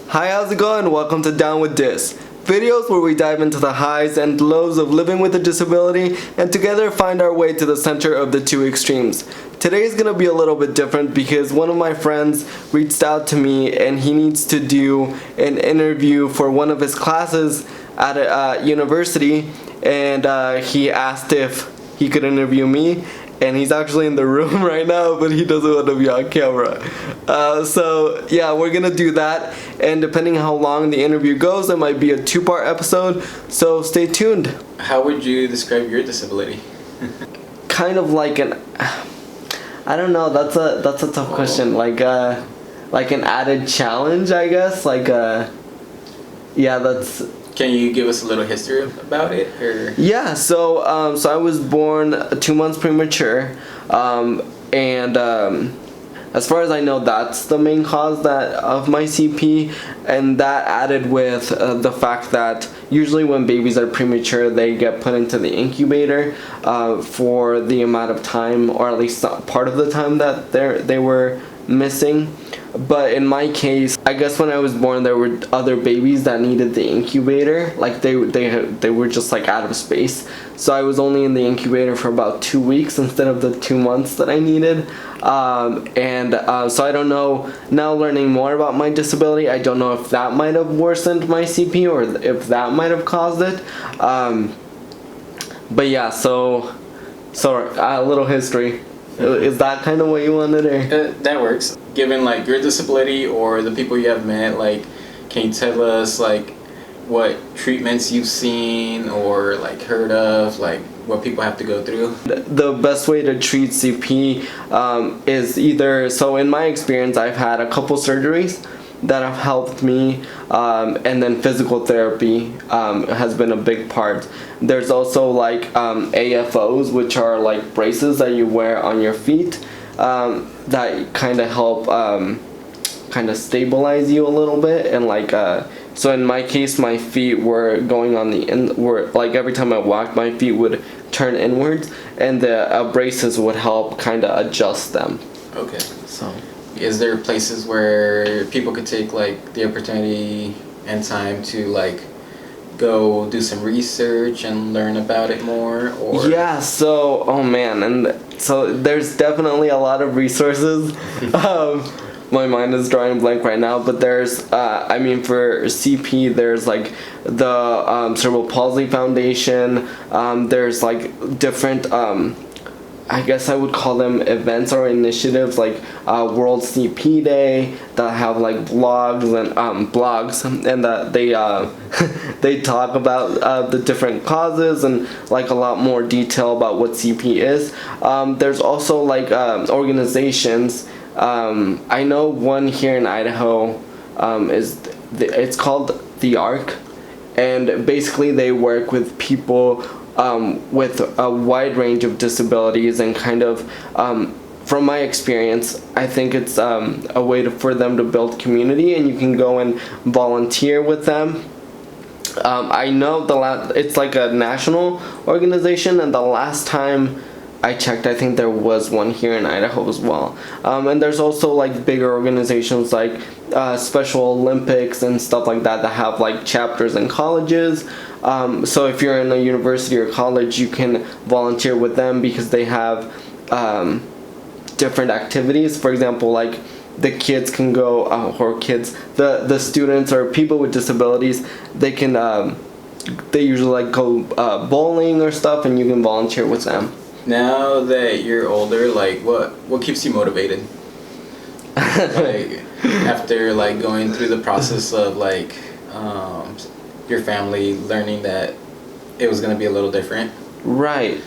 Hi, how's it going? Welcome to Down With Dis, videos where we dive into the highs and lows of living with a disability and together find our way to the center of the two extremes. Today is going to be a little bit different because one of my friends reached out to me and he needs to do an interview for one of his classes at a university, and he asked if he could interview me. And he's actually in the room right now, but he doesn't want to be on camera. So yeah, we're gonna do that, and depending how long the interview goes, it might be a 2-part episode, so stay tuned. How would you describe your disability? Kind of like an, I don't know, that's a tough question. Like an added challenge, I guess. Yeah, that's. Can you give us a little history about it, or? Yeah, so I was born 2 months premature, and as far as I know, that's the main cause of my CP, and that added with the fact that usually when babies are premature, they get put into the incubator for the amount of time, or at least part of the time that they were missing. But in my case, I guess when I was born, there were other babies that needed the incubator. Like they were just like out of space. So I was only in the incubator for about 2 weeks instead of the 2 months that I needed. So I don't know. Now learning more about my disability, I don't know if that might have worsened my CP or if that might have caused it. But yeah, so a little history. Is that kind of what you wanted, or? That works. Given like your disability or the people you have met, like, can you tell us like what treatments you've seen or like heard of, like what people have to go through? The best way to treat CP is either, so in my experience, I've had a couple surgeries that have helped me, and then physical therapy has been a big part. There's also like AFOs, which are like braces that you wear on your feet that kind of help kind of stabilize you a little bit, and like so in my case, my feet were going on were like every time I walked, my feet would turn inwards, and the braces would help kind of adjust them. Okay. So. Is there places where people could take like the opportunity and time to like go do some research and learn about it more, or? Yeah, so oh man, and so there's definitely a lot of resources. My mind is drawing a blank right now, but there's I mean, for CP, there's like the Cerebral Palsy Foundation. There's like different I guess I would call them events or initiatives, like World CP Day, that have like blogs and that they talk about the different causes and like a lot more detail about what CP is. There's also like organizations. I know one here in Idaho it's called the ARC, and basically they work with people with a wide range of disabilities, and kind of from my experience, I think it's a way for them to build community, and you can go and volunteer with them. I know it's like a national organization, and the last time I checked, I think there was one here in Idaho as well. And there's also like bigger organizations like Special Olympics and stuff like that have like chapters in colleges. So if you're in a university or college, you can volunteer with them because they have different activities. For example, like the kids can go, the students or people with disabilities, they can they usually like go bowling or stuff, and you can volunteer with them. Now that you're older, like what keeps you motivated? Like after like going through the process of like your family learning that it was gonna be a little different. Right.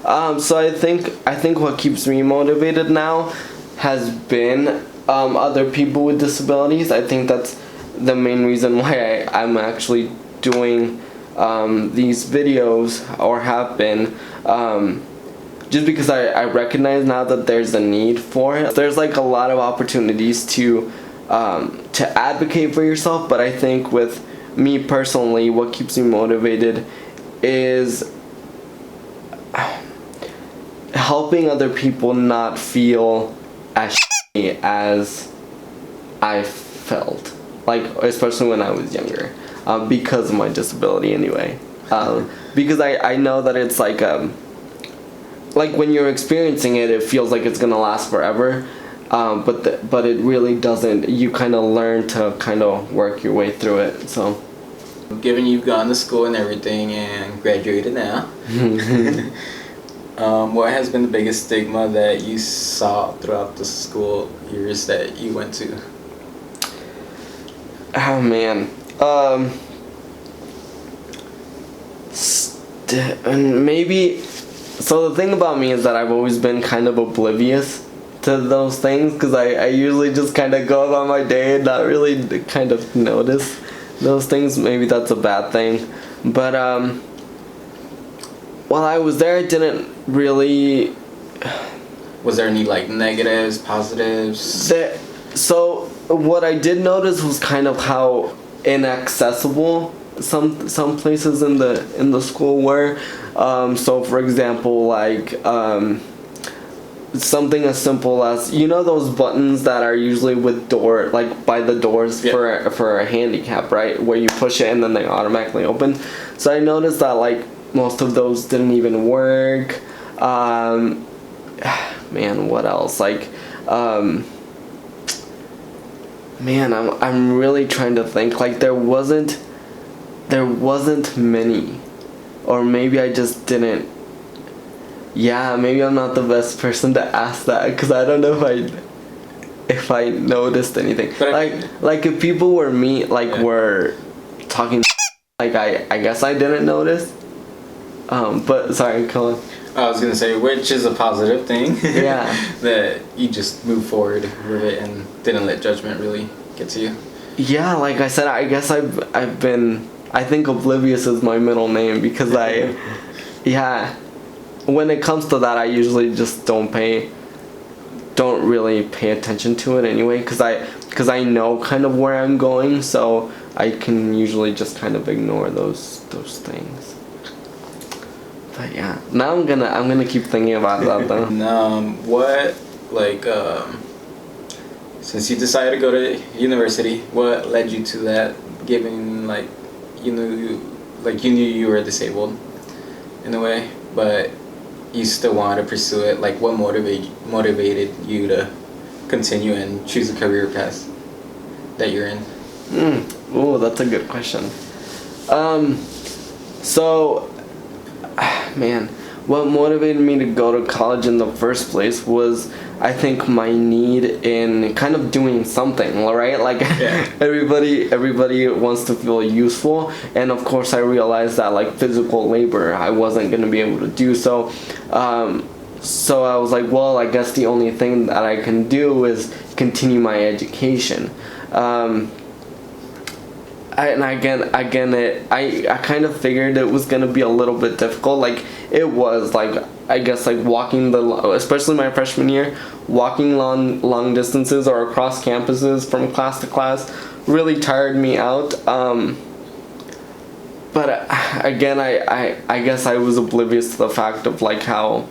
So I think what keeps me motivated now has been other people with disabilities. I think that's the main reason why I'm actually doing these videos, or have been. Just because I recognize now that there's a need for it. There's like a lot of opportunities to advocate for yourself, but I think with me personally, what keeps me motivated is helping other people not feel as shitty as I felt. like especially when I was younger, because of my disability anyway. Because I know that it's like when you're experiencing it, it feels like it's gonna last forever, but it really doesn't. You kind of learn to kind of work your way through it. So, given you've gone to school and everything and graduated now, what has been the biggest stigma that you saw throughout the school years that you went to? Oh man, maybe. So the thing about me is that I've always been kind of oblivious to those things, because I usually just kind of go about my day and not really kind of notice those things. Maybe that's a bad thing, but while I was there, I didn't really. Was there any like negatives, positives? So what I did notice was kind of how inaccessible some places in the school were. So for example, like something as simple as, you know, those buttons that are usually with like by the doors for a handicap, right, where you push it and then they automatically open. So I noticed that like most of those didn't even work. Man, what else? Like man, I'm really trying to think. Like there wasn't many, or maybe I just didn't. Yeah, maybe I'm not the best person to ask that, because I don't know if I noticed anything. Like if people were were talking, like I guess I didn't notice. But sorry, go on. I was gonna say, which is a positive thing. Yeah. That you just moved forward with it and didn't let judgment really get to you. Yeah, like I said, I guess I've been. I think oblivious is my middle name, because yeah. When it comes to that, I usually just don't really pay attention to it anyway, because I know kind of where I'm going, so I can usually just kind of ignore those things. But yeah, now I'm gonna keep thinking about that though. What since you decided to go to university, what led you to that? Given like you knew you were disabled in a way, but you still wanted to pursue it. Like what motivated you to continue and choose a career path that you're in? Oh, that's a good question. So, man, what motivated me to go to college in the first place was, I think, my need in kind of doing something, right? Like everybody wants to feel useful, and of course I realized that like physical labor I wasn't going to be able to do so. So I was like, well, I guess the only thing that I can do is continue my education. I kind of figured it was gonna be a little bit difficult. Like it was, like I guess like walking especially my freshman year, walking long distances or across campuses from class to class really tired me out. But again, I guess I was oblivious to the fact of like how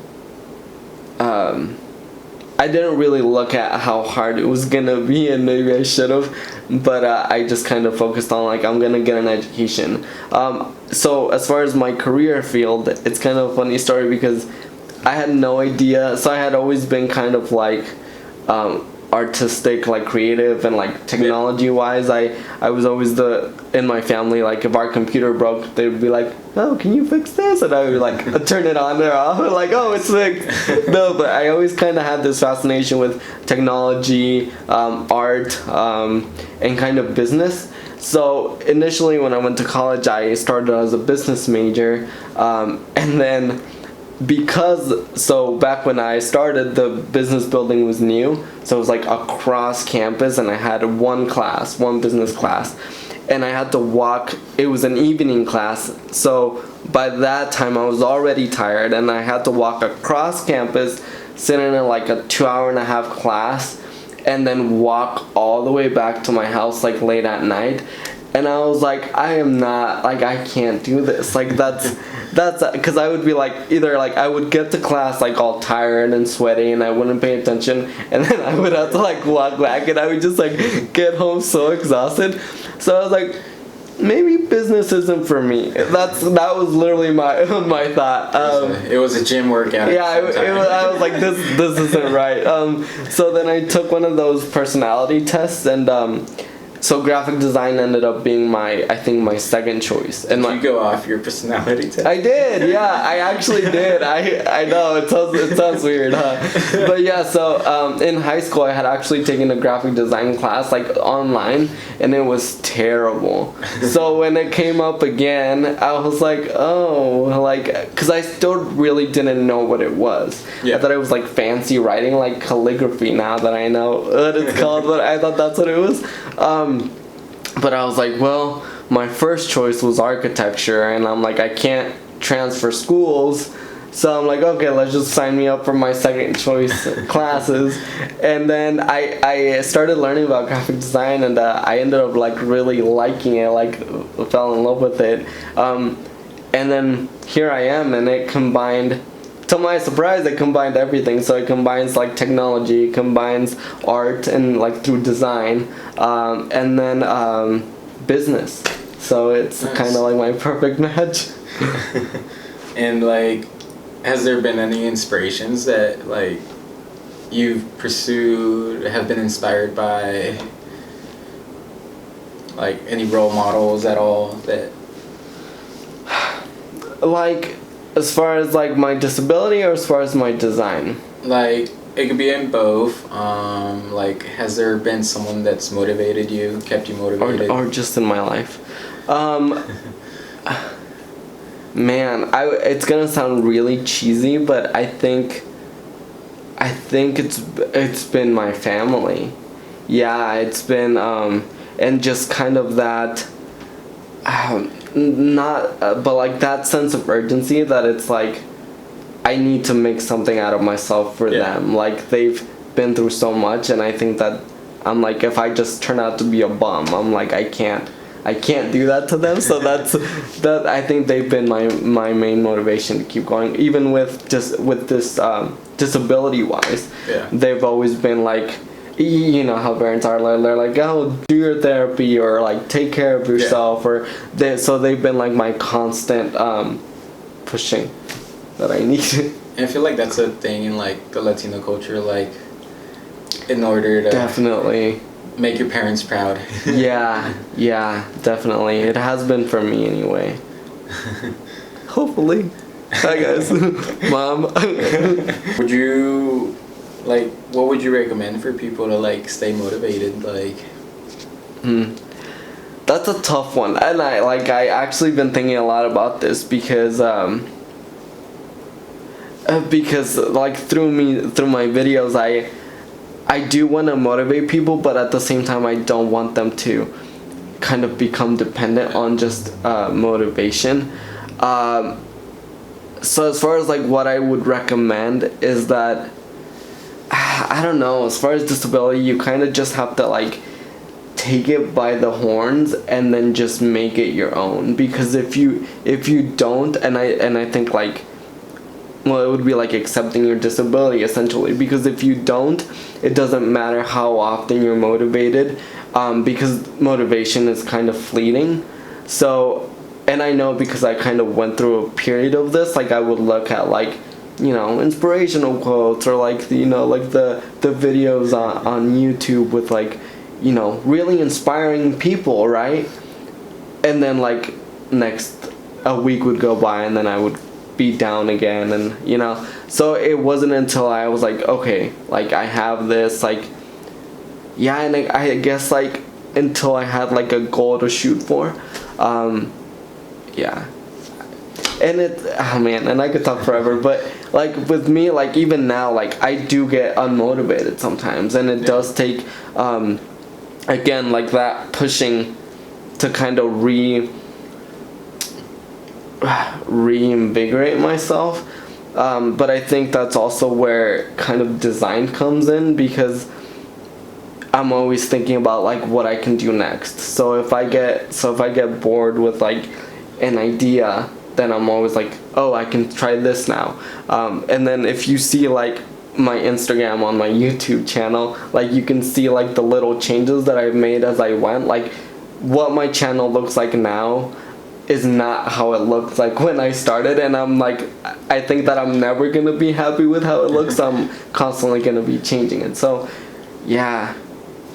I didn't really look at how hard it was gonna be, and maybe I should have, but I just kind of focused on like, I'm gonna get an education. So as far as my career field, it's kind of a funny story, because I had no idea. So I had always been kind of like artistic, like creative, and like technology wise, I was always in my family, like if our computer broke, they would be like, oh, can you fix this? And I would like turn it on or off, like, oh, it's fixed. No, but I always kind of had this fascination with technology, art, and kind of business. So initially when I went to college, I started as a business major, and then so back when I started, the business building was new, so it was like across campus, and I had one business class, and I had to walk. It was an evening class, so by that time I was already tired, and I had to walk across campus, sit in like a 2.5-hour class, and then walk all the way back to my house like late at night. and I was like, I am not, like, I can't do this. Like, that's because I would be like, either like I would get to class like all tired and sweaty and I wouldn't pay attention, and then I would have to like walk back and I would just like get home so exhausted. So I was like, maybe business isn't for me. That was literally my thought. It was a gym workout. Yeah, I was like, this isn't right. So then I took one of those personality tests, and so graphic design ended up being my second choice. And Did you go off your personality test? I did, yeah, I actually did. I know it sounds weird, huh? But yeah, so in high school I had actually taken a graphic design class like online, and it was terrible. So when it came up again, I was like, oh, like, because I still really didn't know what it was. Yeah. I thought it was like fancy writing, like calligraphy. Now that I know what it's called, but I thought that's what it was. But I was like, well, my first choice was architecture, and I'm like, I can't transfer schools, so I'm like, okay, let's just sign me up for my second choice classes. And then I started learning about graphic design, and I ended up like really liking it, like fell in love with it. And then here I am, and it combined, to my surprise, it combined everything. So it combines like technology, it combines art and like through design, and then business. So it's nice. kind of like my perfect match. And like, has there been any inspirations that like you've pursued, have been inspired by, like any role models at all that? Like, as far as like my disability, or as far as my design? Like, it could be in both. Like, has there been someone that's motivated you, kept you motivated? Or just in my life? Man, it's gonna sound really cheesy, but I think it's been my family. Yeah, it's been and just kind of that but like that sense of urgency that it's like I need to make something out of myself for them. Like, they've been through so much, and I think that I'm like, if I just turn out to be a bum, I'm like, I can't do that to them. So that I think they've been my main motivation to keep going, even with this disability wise. Yeah. They've always been like, you know how parents are, they're like, oh, do your therapy, or like take care of yourself, or so they've been like my constant pushing that I need. And I feel like that's a thing in like the Latino culture, like in order to Definitely make your parents proud. yeah, definitely. It has been for me anyway. Hopefully. Hi guys. Mom. Would you, like, what would you recommend for people to like stay motivated? Like, That's a tough one, and I actually been thinking a lot about this because like through my videos I do want to motivate people, but at the same time I don't want them to kind of become dependent on just motivation. So as far as like what I would recommend is that, I don't know, as far as disability, you kind of just have to like take it by the horns and then just make it your own. Because if you don't, and I think like, well, it would be like accepting your disability essentially, because if you don't, it doesn't matter how often you're motivated, because motivation is kind of fleeting. So, and I know because I kind of went through a period of this, like I would look at like, you know, inspirational quotes, or like, you know, like the videos on YouTube with like, you know, really inspiring people, right? And then like a week would go by and then I would be down again, and you know, so it wasn't until I was like, okay, like I have this, like, yeah, and I guess like until I had like a goal to shoot for, yeah. And oh man, and I could talk forever, but like with me, like even now, like I do get unmotivated sometimes, and it does take again, like that pushing to kind of reinvigorate myself, but I think that's also where kind of design comes in, because I'm always thinking about like what I can do next. So if I get bored with like an idea, then I'm always like, oh, I can try this now. And then if you see like my Instagram on my YouTube channel, like you can see like the little changes that I've made as I went. Like what my channel looks like now is not how it looked like when I started, and I'm like, I think that I'm never gonna be happy with how it looks. So I'm constantly gonna be changing it. So yeah,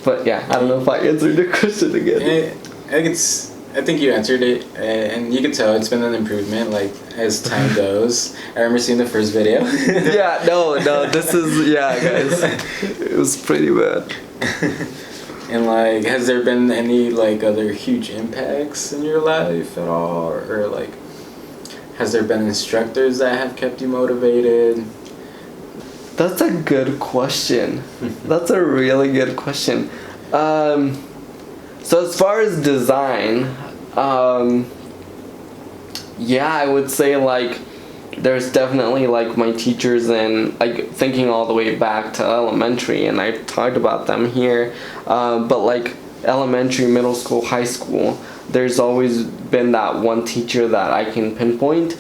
but yeah, I don't know if I answered your question again. I think you answered it, and you can tell it's been an improvement like as time goes. I remember seeing the first video. Yeah, no, this is, yeah, guys, it was pretty bad. And like, has there been any like other huge impacts in your life at all, or like, has there been instructors that have kept you motivated? That's a good question. That's a really good question. So as far as design, yeah, I would say like there's definitely like my teachers, and like thinking all the way back to elementary, and I've talked about them here, but like elementary, middle school, high school, there's always been that one teacher that I can pinpoint.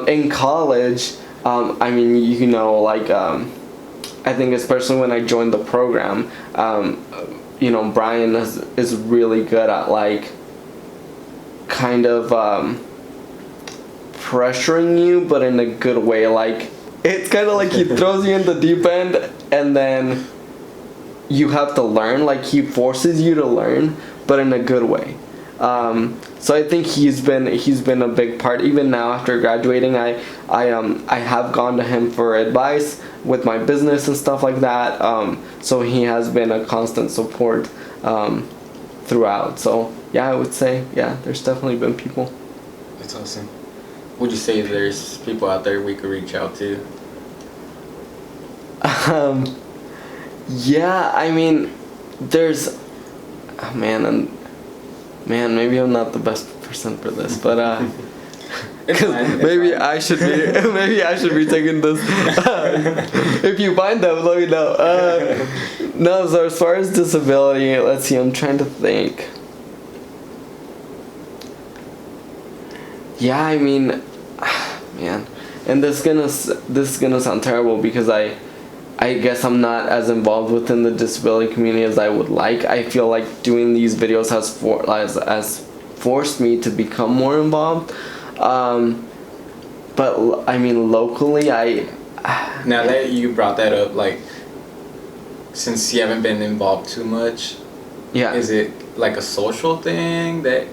In college, I mean, you know, like I think especially when I joined the program, you know, Brian is really good at like kind of pressuring you, but in a good way. Like it's kind of like he throws you in the deep end, and then you have to learn. Like he forces you to learn, but in a good way. So I think he's been a big part. Even now after graduating, I have gone to him for advice with my business and stuff like that. So he has been a constant support throughout. So yeah, I would say, yeah, there's definitely been people. That's awesome. Would you say there's people out there we could reach out to? Yeah, I mean, there's, man, maybe I'm not the best person for this, but maybe I should be taking this. If you find them, let me know. No, so as far as disability, let's see, I'm trying to think. Yeah, I mean, man, and this is gonna sound terrible because I guess I'm not as involved within the disability community as I would like. I feel like doing these videos has forced me to become more involved. But I mean, locally, now that you brought that up, like, since you haven't been involved too much, yeah, is it like a social thing that,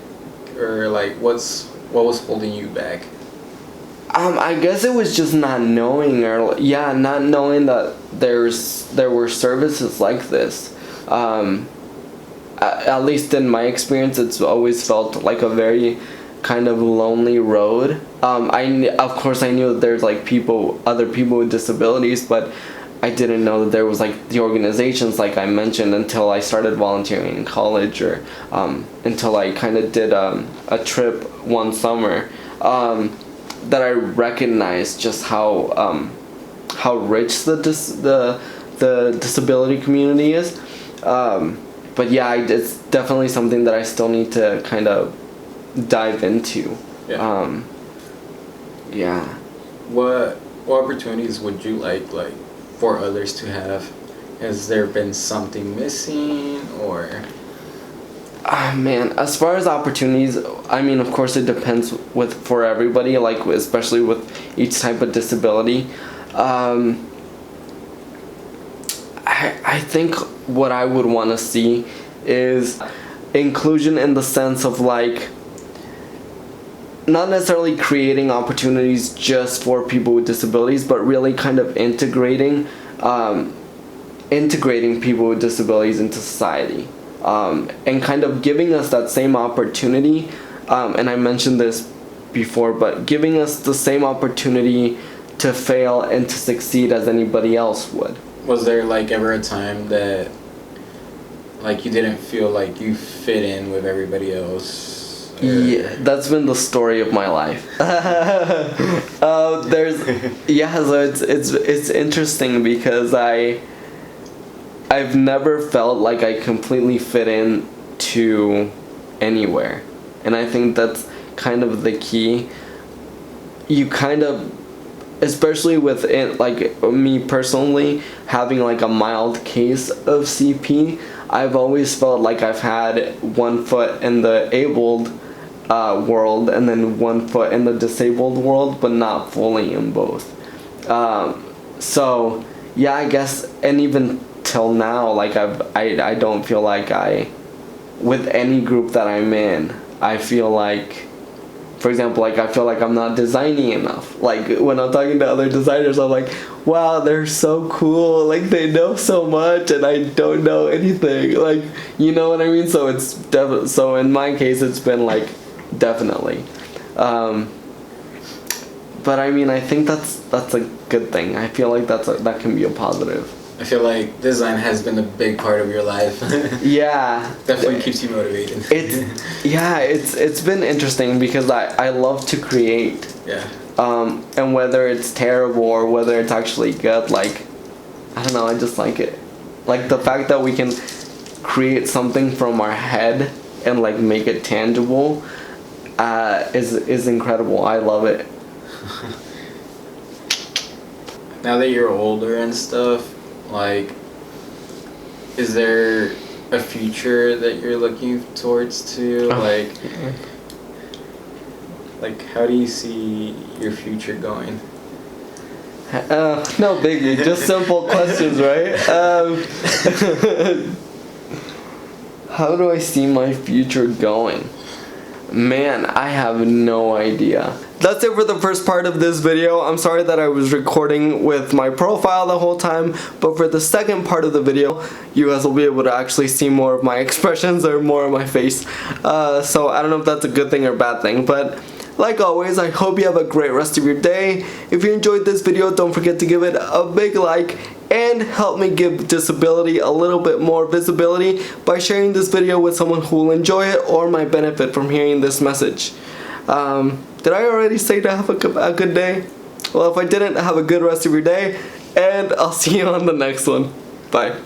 or like what was holding you back? I guess it was just not knowing, not knowing that there were services like this. At least in my experience, it's always felt like a very kind of lonely road. Of course I knew that there's like other people with disabilities, but I didn't know that there was like the organizations like I mentioned until I started volunteering in college, or until I kind of did a trip one summer, that I recognized just how rich the disability community is. But yeah, it's definitely something that I still need to kind of dive into. Yeah. Yeah. What opportunities would you like for others to have? Has there been something missing, or? Man, as far as opportunities, I mean, of course it depends for everybody, like especially with each type of disability. I think what I would want to see is inclusion in the sense of like not necessarily creating opportunities just for people with disabilities, but really kind of integrating people with disabilities into society, and kind of giving us that same opportunity, and I mentioned this before, but giving us the same opportunity to fail and to succeed as anybody else would. Was there like ever a time that like you didn't feel like you fit in with everybody else? Yeah, that's been the story of my life. So it's interesting because I've never felt like I completely fit in to anywhere. And I think that's kind of the key. You kind of, especially with it, like me personally, having like a mild case of CP, I've always felt like I've had one foot in the abled world and then one foot in the disabled world, but not fully in both. So yeah, I guess, and even till now, like I don't feel like with any group that I'm in, I feel like, for example, like I feel like I'm not designing enough. Like when I'm talking to other designers, I'm like, wow, they're so cool. Like they know so much, and I don't know anything. Like, you know what I mean? So it's so in my case, it's been like definitely. But I mean, I think that's a good thing. I feel like that can be a positive. I feel like design has been a big part of your life. Yeah. Definitely keeps you motivated. It's been interesting because I love to create. Yeah. And whether it's terrible or whether it's actually good, like, I don't know, I just like it. Like the fact that we can create something from our head and like make it tangible is incredible. I love it. Now that you're older and stuff, like, is there a future that you're looking towards to? Like, how do you see your future going? No biggie, just simple questions, right? How do I see my future going? Man, I have no idea. That's it for the first part of this video. I'm sorry that I was recording with my profile the whole time, but for the second part of the video, you guys will be able to actually see more of my expressions or more of my face. So I don't know if that's a good thing or bad thing, but like always, I hope you have a great rest of your day. If you enjoyed this video, don't forget to give it a big like and help me give disability a little bit more visibility by sharing this video with someone who will enjoy it or might benefit from hearing this message. Did I already say to have a good day? Well, if I didn't, have a good rest of your day, and I'll see you on the next one. Bye.